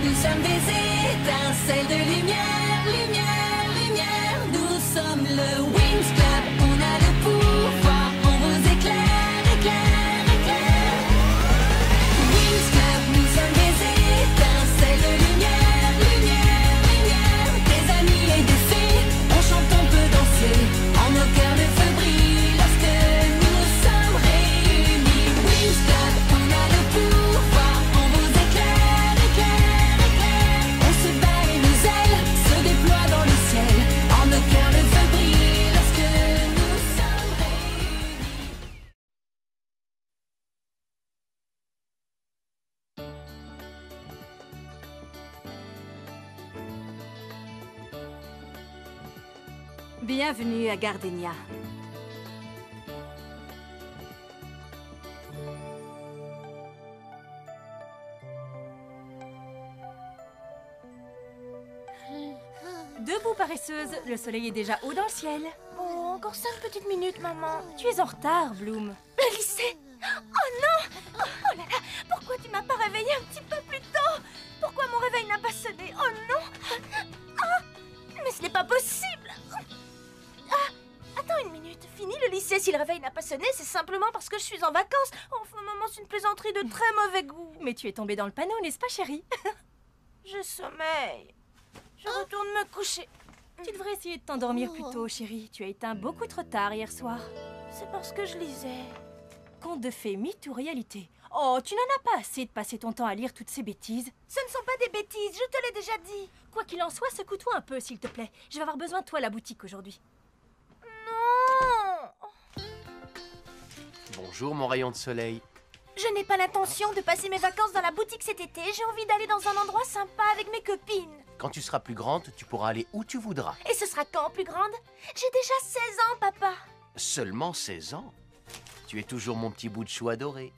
Nous sommes des étincelles de lumière, lumière, lumière. Nous sommes le Wings Club, on a le pouvoir, on vous éclaire, éclaire, éclaire. Wings Club, nous sommes des étincelles de lumière, lumière, lumière. Des amis et des fées, on chante, on peut danser. En nos cœurs le feu brille lorsque nous sommes réunis. Wings Club, on a le pouvoir, on vous éclaire, éclaire, éclaire. On se bat et nos ailes se déploient dans le ciel. En nos cœurs le feu brille lorsque nous sommes réunis. Bienvenue à Gardenia. Debout, paresseuse. Le soleil est déjà haut dans le ciel. Oh, encore 5 petites minutes, maman. Tu es en retard, Bloom. Le lycée. Oh non. Oh là là, pourquoi tu m'as pas réveillée un petit peu plus tôt? Pourquoi mon réveil n'a pas sonné? Oh non. Ah, mais ce n'est pas possible. Ah, attends une minute. Fini le lycée, si le réveil n'a pas sonné, c'est simplement parce que je suis en vacances. Enfin, maman, c'est une plaisanterie de très mauvais goût. Mais tu es tombée dans le panneau, n'est-ce pas, chérie? Je sommeille. Je retourne me coucher. Tu devrais essayer de t'endormir plus tôt, chérie. Tu as éteint beaucoup trop tard hier soir. C'est parce que je lisais. Conte de fées, mythe ou réalité? Oh, tu n'en as pas assez de passer ton temps à lire toutes ces bêtises. Ce ne sont pas des bêtises, je te l'ai déjà dit. Quoi qu'il en soit, secoue-toi un peu, s'il te plaît. Je vais avoir besoin de toi à la boutique aujourd'hui. Non. Bonjour, mon rayon de soleil. Je n'ai pas l'intention de passer mes vacances dans la boutique cet été. J'ai envie d'aller dans un endroit sympa avec mes copines. Quand tu seras plus grande, tu pourras aller où tu voudras. Et ce sera quand, plus grande? J'ai déjà 16 ans, papa. Seulement 16 ans. Tu es toujours mon petit bout de chou adoré.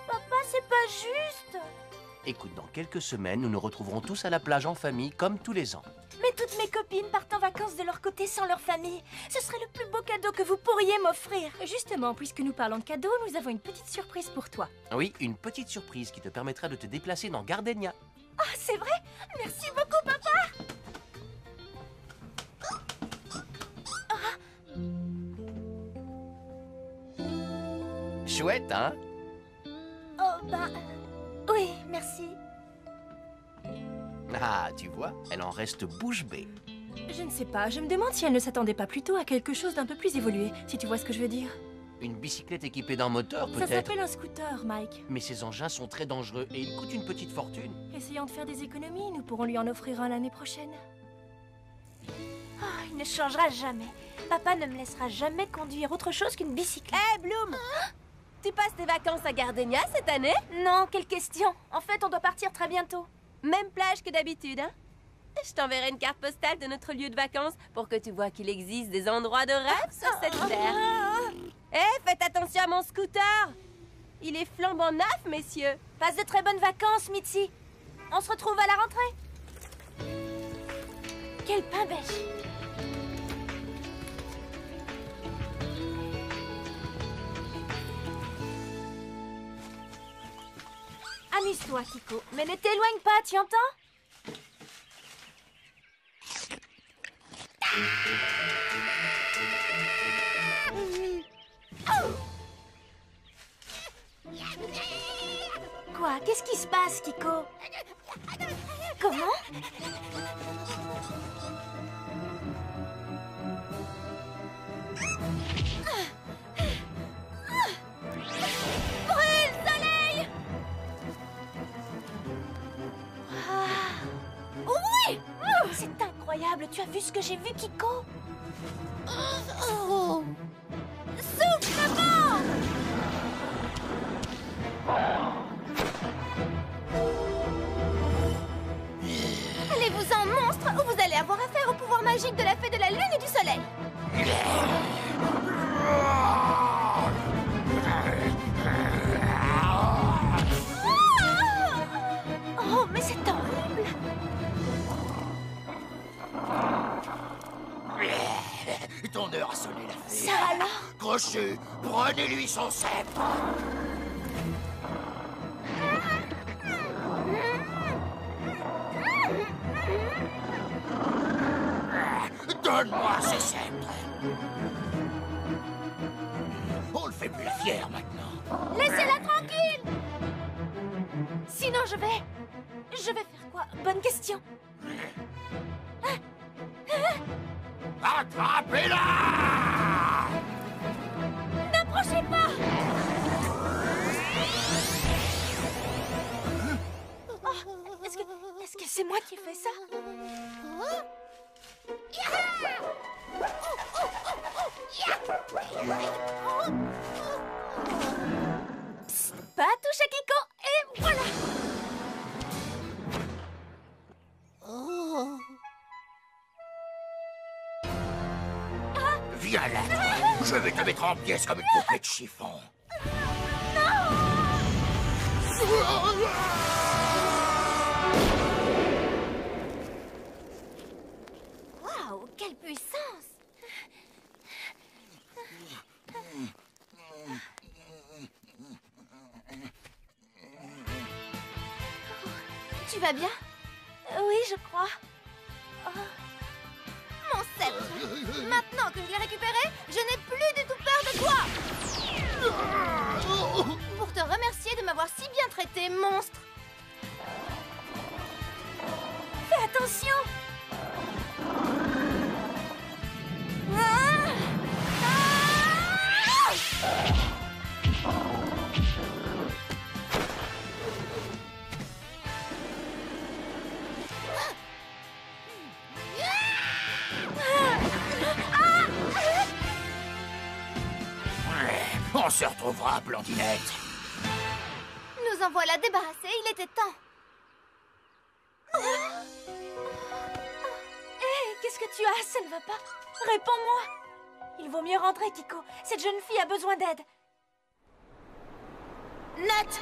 Papa, c'est pas juste. Écoute, dans quelques semaines, nous nous retrouverons tous à la plage en famille, comme tous les ans. Mais toutes mes copines partent en vacances de leur côté sans leur famille. Ce serait le plus beau cadeau que vous pourriez m'offrir. Justement, puisque nous parlons de cadeaux, nous avons une petite surprise pour toi. Oui, une petite surprise qui te permettra de te déplacer dans Gardenia. Ah, c'est vrai? Merci beaucoup, papa. Chouette, hein? Oh, bah... oui, merci. Ah, tu vois, elle en reste bouche bée. Je ne sais pas, je me demande si elle ne s'attendait pas plutôt à quelque chose d'un peu plus évolué, si tu vois ce que je veux dire. Une bicyclette équipée d'un moteur, Ça peut-être. s'appelle un scooter, Mike. Mais ces engins sont très dangereux et ils coûtent une petite fortune. Essayons de faire des économies, nous pourrons lui en offrir un l'année prochaine. Oh, il ne changera jamais. Papa ne me laissera jamais conduire autre chose qu'une bicyclette. Hé, Bloom! Tu passes tes vacances à Gardenia cette année? Non, quelle question. En fait, on doit partir très bientôt. Même plage que d'habitude, hein? Je t'enverrai une carte postale de notre lieu de vacances pour que tu vois qu'il existe des endroits de rêve sur cette terre. Hé, faites attention à mon scooter! Il est flambant neuf, messieurs. Passe de très bonnes vacances, Mitzi. On se retrouve à la rentrée. Quel pain beige. Amuse-toi, Kiko. Mais ne t'éloigne pas, tu entends? Quoi? Qu'est-ce qui se passe, Kiko? Comment? Brûle, soleil! Oui! C'est incroyable, tu as vu ce que j'ai vu, Kiko? Souffle fort! Allez-vous-en, monstre, ou vous allez avoir affaire au pouvoir magique de la fée de la lune et du soleil. Oh, mais c'est horrible! Ton heure a sonné, la fée. Ça alors? Crochet, prenez-lui son sceptre. Donne-moi ces sceptres. On ne fait plus la fière maintenant. Laissez-la tranquille! Sinon, je vais faire quoi? Bonne question. Attrapez-la! N'approchez pas! Oh, est-ce que c'est moi qui ai fait ça? Psst, pas touche à Kiko, et voilà! Viens là. Je vais te mettre en pièces comme une poupée de chiffon. Waouh, quelle puissance! Tu vas bien? Oui, je crois. Oh. Mon sceptre! Maintenant que je l'ai récupéré, je n'ai plus du tout peur de toi! Pour te remercier de m'avoir si bien traité, monstre! Fais attention! Ah! On se retrouvera, Blondinette. Nous en voilà débarrassés, il était temps. Hé, qu'est-ce que tu as? Ça ne va pas. Réponds-moi. Il vaut mieux rentrer, Kiko. Cette jeune fille a besoin d'aide. Nat,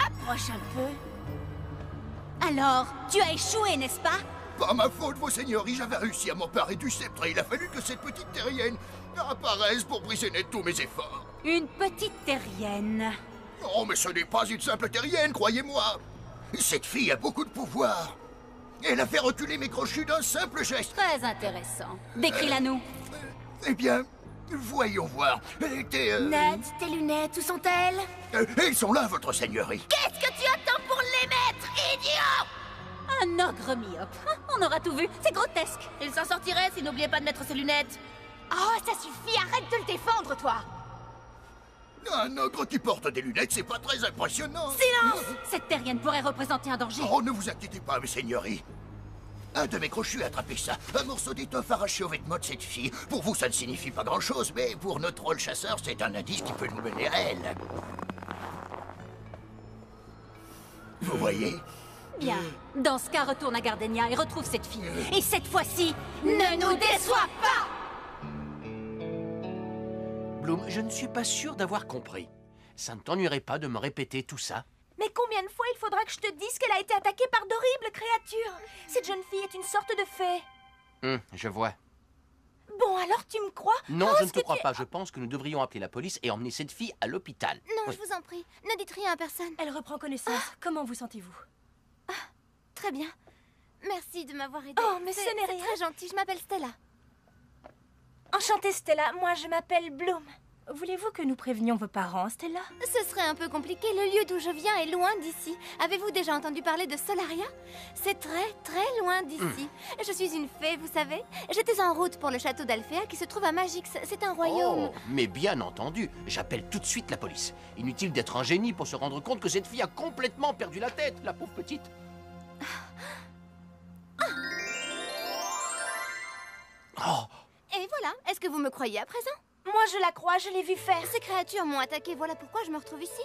approche un peu. Alors, tu as échoué, n'est-ce pas? Pas ma faute, vos seigneuries, j'avais réussi à m'emparer du sceptre et il a fallu que cette petite terrienne apparaisse pour briser net tous mes efforts. Une petite terrienne. Oh, mais ce n'est pas une simple terrienne, croyez-moi. Cette fille a beaucoup de pouvoir. Elle a fait reculer mes crochus d'un simple geste. Très intéressant. Décris-la-nous. Eh bien, voyons voir. Elle était... Nat, tes lunettes, où sont-elles? Elles sont là, votre seigneurie. Qu'est-ce que tu attends pour les mettre, idiot? Un ogre myope. On aura tout vu. C'est grotesque. Il s'en sortirait s'il n'oubliait pas de mettre ses lunettes. Oh, ça suffit. Arrête de le défendre, toi. Un ogre qui porte des lunettes, c'est pas très impressionnant. Silence! Cette terrienne pourrait représenter un danger. Oh, ne vous inquiétez pas, mes seigneuries. Un de mes crochus a attrapé ça. Un morceau d'étoffe arraché aux vêtements de cette fille. Pour vous, ça ne signifie pas grand-chose, mais pour notre troll chasseur, c'est un indice qui peut nous mener à elle. Vous voyez? Bien. Dans ce cas, retourne à Gardenia et retrouve cette fille. Et cette fois-ci, ne nous déçois pas! Bloom, je ne suis pas sûr d'avoir compris. Ça ne t'ennuierait pas de me répéter tout ça? Mais combien de fois il faudra que je te dise qu'elle a été attaquée par d'horribles créatures? Cette jeune fille est une sorte de fée. Je vois. Bon, alors tu me crois? Non, Oh, je ne ce te que crois tu- pas. Je pense que nous devrions appeler la police et emmener cette fille à l'hôpital. Non, Oui. je vous en prie, ne dites rien à personne. Elle reprend connaissance. Comment vous sentez-vous? Très bien. Merci de m'avoir aidé. Oh, mais ce n'est C'est rien. très gentil, je m'appelle Stella. Enchantée, Stella. Moi, je m'appelle Bloom. Voulez-vous que nous prévenions vos parents, Stella? Ce serait un peu compliqué, le lieu d'où je viens est loin d'ici. Avez-vous déjà entendu parler de Solaria? C'est très, très loin d'ici. Je suis une fée, vous savez. J'étais en route pour le château d'Alphéa qui se trouve à Magix. C'est un royaume. Oh, mais bien entendu, j'appelle tout de suite la police. Inutile d'être un génie pour se rendre compte que cette fille a complètement perdu la tête, la pauvre petite. Oh, Et voilà, est-ce que vous me croyez à présent? Moi, je la crois, je l'ai vue faire. Ces créatures m'ont attaqué, voilà pourquoi je me retrouve ici.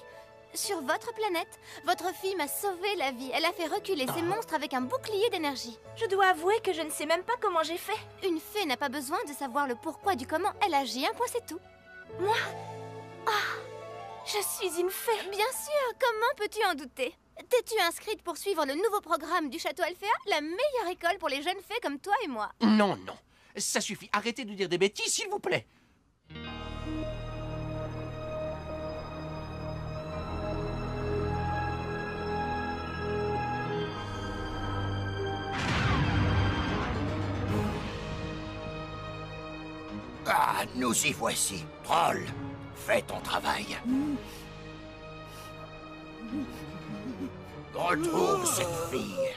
Sur votre planète, votre fille m'a sauvé la vie. Elle a fait reculer ces monstres avec un bouclier d'énergie. Je dois avouer que je ne sais même pas comment j'ai fait. Une fée n'a pas besoin de savoir le pourquoi du comment. Elle agit, un point c'est tout. Moi? Ah, je suis une fée. Bien sûr, comment peux-tu en douter? T'es-tu inscrite pour suivre le nouveau programme du château Alphéa? La meilleure école pour les jeunes fées comme toi et moi. non, non. Ça suffit, arrêtez de dire des bêtises, s'il vous plaît. Ah, nous y voici. Troll, fais ton travail. Retrouve cette fille.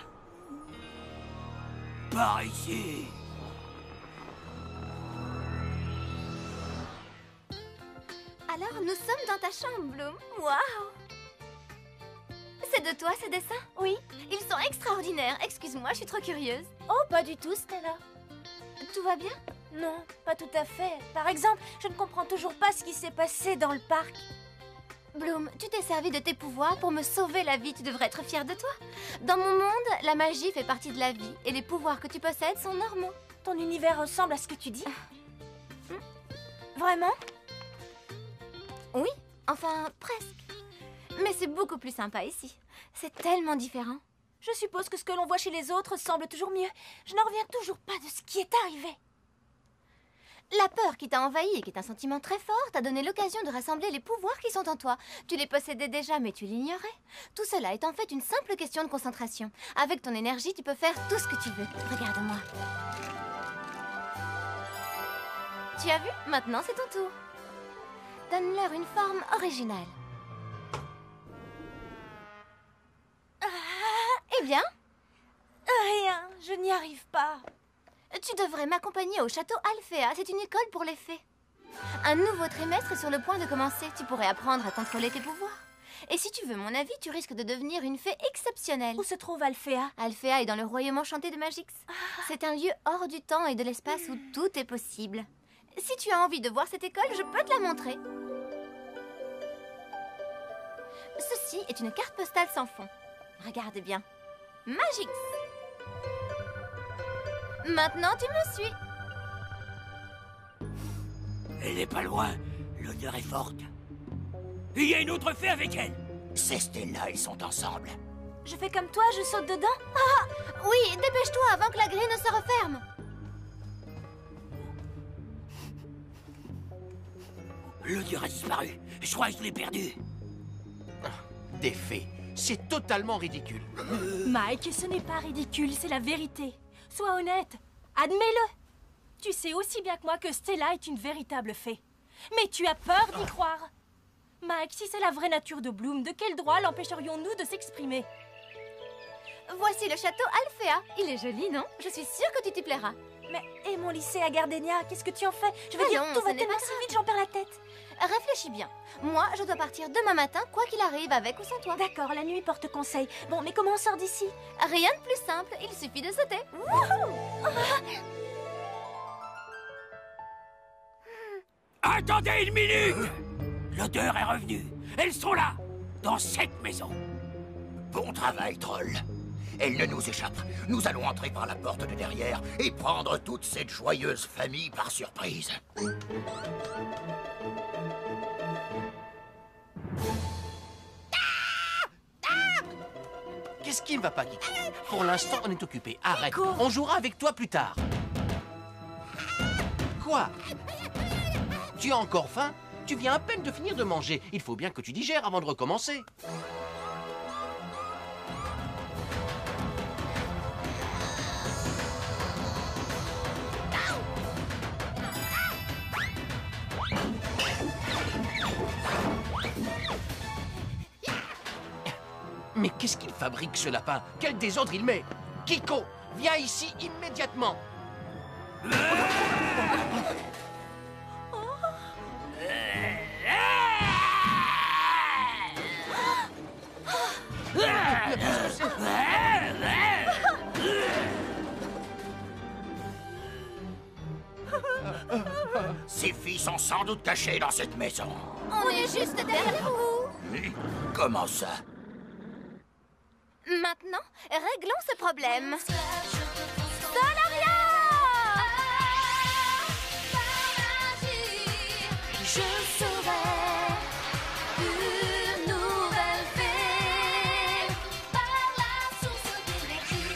Par ici. Alors, nous sommes dans ta chambre, Bloom. Waouh! C'est de toi, ces dessins? Oui. Ils sont extraordinaires. Excuse-moi, je suis trop curieuse. Oh, pas du tout, Stella. Tout va bien? Non, pas tout à fait. Par exemple, je ne comprends toujours pas ce qui s'est passé dans le parc. Bloom, tu t'es servi de tes pouvoirs pour me sauver la vie. Tu devrais être fière de toi. Dans mon monde, la magie fait partie de la vie. Et les pouvoirs que tu possèdes sont normaux. Ton univers ressemble à ce que tu dis. Vraiment? Oui, enfin, presque. Mais c'est beaucoup plus sympa ici. C'est tellement différent. Je suppose que ce que l'on voit chez les autres semble toujours mieux. Je n'en reviens toujours pas de ce qui est arrivé. La peur qui t'a envahi et qui est un sentiment très fort t'a donné l'occasion de rassembler les pouvoirs qui sont en toi. Tu les possédais déjà, mais tu l'ignorais. Tout cela est en fait une simple question de concentration. Avec ton énergie, tu peux faire tout ce que tu veux. Regarde-moi. Tu as vu? Maintenant, c'est ton tour. Donne-leur une forme originale. Eh bien? Rien, je n'y arrive pas. Tu devrais m'accompagner au château Alphéa. C'est une école pour les fées. Un nouveau trimestre est sur le point de commencer. Tu pourrais apprendre à contrôler tes pouvoirs. Et si tu veux mon avis, tu risques de devenir une fée exceptionnelle. Où se trouve Alphéa? Alphéa est dans le royaume enchanté de Magix. C'est un lieu hors du temps et de l'espace où tout est possible. Si tu as envie de voir cette école, je peux te la montrer. Ceci est une carte postale sans fond. Regarde bien. Magix. Maintenant, tu me suis. Elle n'est pas loin. L'odeur est forte. Il y a une autre fée avec elle. C'est Stella, ils sont ensemble. Je fais comme toi, je saute dedans? Ah! Oui, dépêche-toi avant que la grille ne se referme. L'odeur a disparu. Je crois que je l'ai perdu. Des fées, c'est totalement ridicule. Mike, ce n'est pas ridicule, c'est la vérité. Sois honnête, admets-le. Tu sais aussi bien que moi que Stella est une véritable fée. Mais tu as peur d'y croire. Mike, si c'est la vraie nature de Bloom, de quel droit l'empêcherions-nous de s'exprimer? Voici le château Alphéa. Il est joli, non? Je suis sûre que tu t'y plairas. Mais, et mon lycée à Gardenia, qu'est-ce que tu en fais? Je veux dire, Voyons, tout ce va n'est tellement pas si grave. vite, j'en perds la tête. Réfléchis bien. Moi, je dois partir demain matin, quoi qu'il arrive, avec ou sans toi. D'accord, la nuit porte conseil. Bon, mais comment on sort d'ici? Rien de plus simple, il suffit de sauter. Attendez une minute. L'odeur est revenue. Elles sont là, dans cette maison. Bon travail, Troll. Elle ne nous échappe. Nous allons entrer par la porte de derrière et prendre toute cette joyeuse famille par surprise. Qu'est-ce qui ne va pas, Kiko? Pour l'instant, on est occupé. Arrête. On jouera avec toi plus tard. Quoi? Tu as encore faim? Tu viens à peine de finir de manger. Il faut bien que tu digères avant de recommencer. Mais qu'est-ce qu'il fabrique, ce lapin? Quel désordre il met? Kiko, viens ici immédiatement. Ces filles sont sans doute cachées dans cette maison. On est juste derrière vous. Comment ça? Maintenant, réglons ce problème. Solaria! Je saurai une nouvelle fée par la source d'énergie.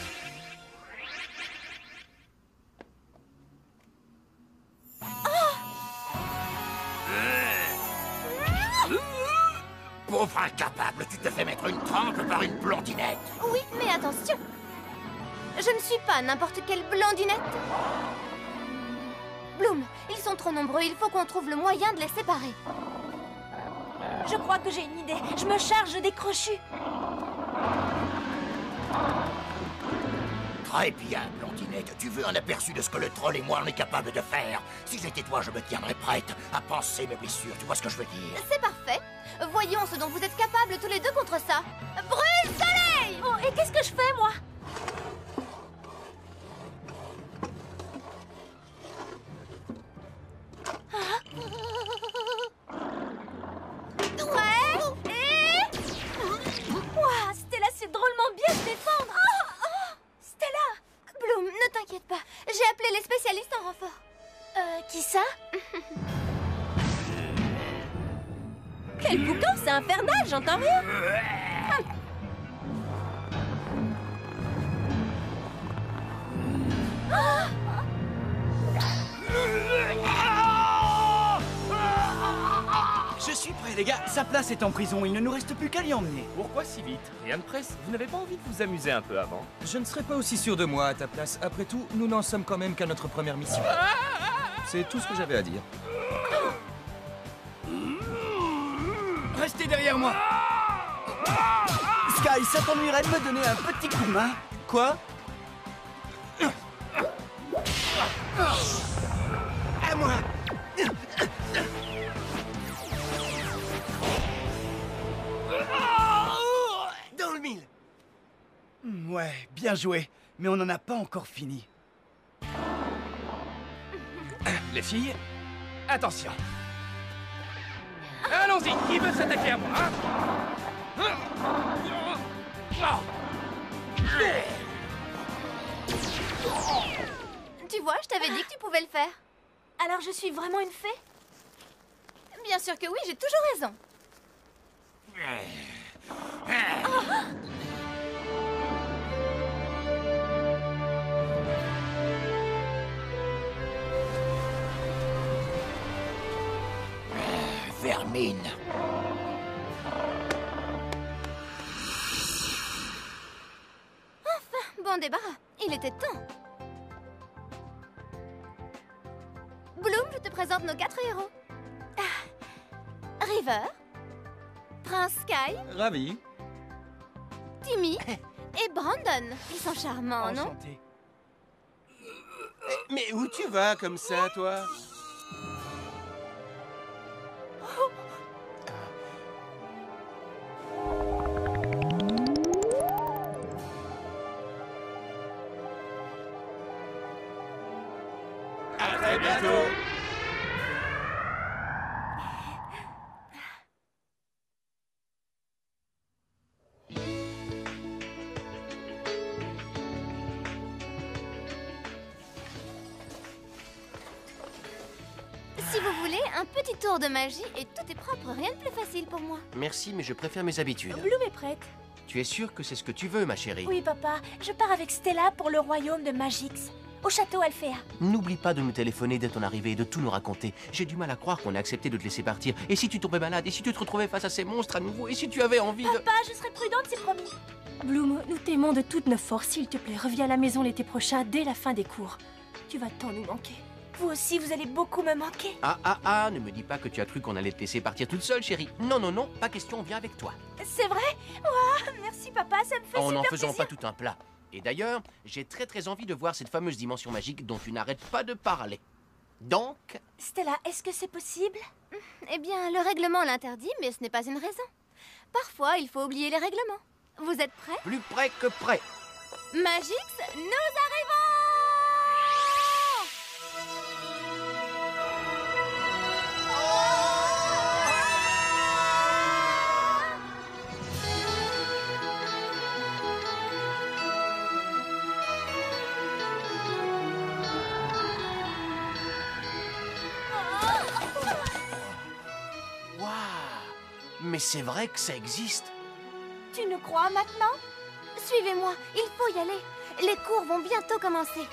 Pauvre incapable, tu te fais mettre une trempe par une blondinette. Oui, mais attention. Je ne suis pas n'importe quelle blondinette. Bloom, Ils sont trop nombreux, il faut qu'on trouve le moyen de les séparer. Je crois que j'ai une idée. Je me charge des crochus. Très bien, Blondinette. Tu veux un aperçu de ce que le troll et moi on est capable de faire? Si j'étais toi, je me tiendrais prête à panser mes blessures. Tu vois ce que je veux dire? C'est parfait. Voyons ce dont vous êtes capables tous les deux contre ça. Brûle soleil! Oh, et qu'est-ce que je fais, moi? Ouais. Et... Ouah, Stella sait drôlement bien se défendre. Stella! Bloom, ne t'inquiète pas. J'ai appelé les spécialistes en renfort. Qui ça? Quel boucan, c'est infernal, j'entends rien. Je suis prêt, les gars. Sa place est en prison. Il ne nous reste plus qu'à l'y emmener. Pourquoi si vite? Rien de presse. Vous n'avez pas envie de vous amuser un peu avant? Je ne serais pas aussi sûr de moi à ta place. Après tout, nous n'en sommes quand même qu'à notre première mission. C'est tout ce que j'avais à dire. Restez derrière moi. Sky, ça t'ennuierait de me donner un petit coup de main? Quoi? À moi. Dans le mille. Ouais, bien joué. Mais on n'en a pas encore fini. Les filles, attention. Allons-y, qui veut s'attaquer à moi, hein? Tu vois, je t'avais dit que tu pouvais le faire. Alors je suis vraiment une fée? Bien sûr que oui, j'ai toujours raison. Vermine. Bon débarras, il était temps. Bloom, je te présente nos 4 héros. River, Prince Sky, Ravi. Timmy et Brandon. Ils sont charmants, non? Enchanté. Mais où tu vas comme ça, toi? À très bientôt. Si vous voulez, un petit tour de magie et tout est propre, rien de plus facile pour moi. Merci, mais je préfère mes habitudes. Bloom est prête. Tu es sûre que c'est ce que tu veux, ma chérie? Oui, papa. Je pars avec Stella pour le royaume de Magix, au château Alphéa. N'oublie pas de nous téléphoner dès ton arrivée et de tout nous raconter. J'ai du mal à croire qu'on ait accepté de te laisser partir. Et si tu tombais malade? Et si tu te retrouvais face à ces monstres à nouveau? Et si tu avais envie de... Papa, je serai prudente, c'est promis. Bloom, nous t'aimons de toutes nos forces. S'il te plaît, reviens à la maison l'été prochain, dès la fin des cours. Tu vas tant nous manquer. Vous aussi, vous allez beaucoup me manquer. Ah, ne me dis pas que tu as cru qu'on allait te laisser partir toute seule, chérie. Non, non, non, pas question, viens avec toi. C'est vrai? Ouah, merci, papa, ça me fait En super n'en faisant plaisir. pas tout un plat. Et d'ailleurs, j'ai très envie de voir cette fameuse dimension magique dont tu n'arrêtes pas de parler. Donc... Stella, est-ce que c'est possible? Eh bien, le règlement l'interdit, mais ce n'est pas une raison. Parfois, il faut oublier les règlements. Vous êtes prêts? plus près que près. Magix, nous arrivons! Waouh! Mais c'est vrai que ça existe. Tu nous crois maintenant? Suivez-moi, il faut y aller. Les cours vont bientôt commencer.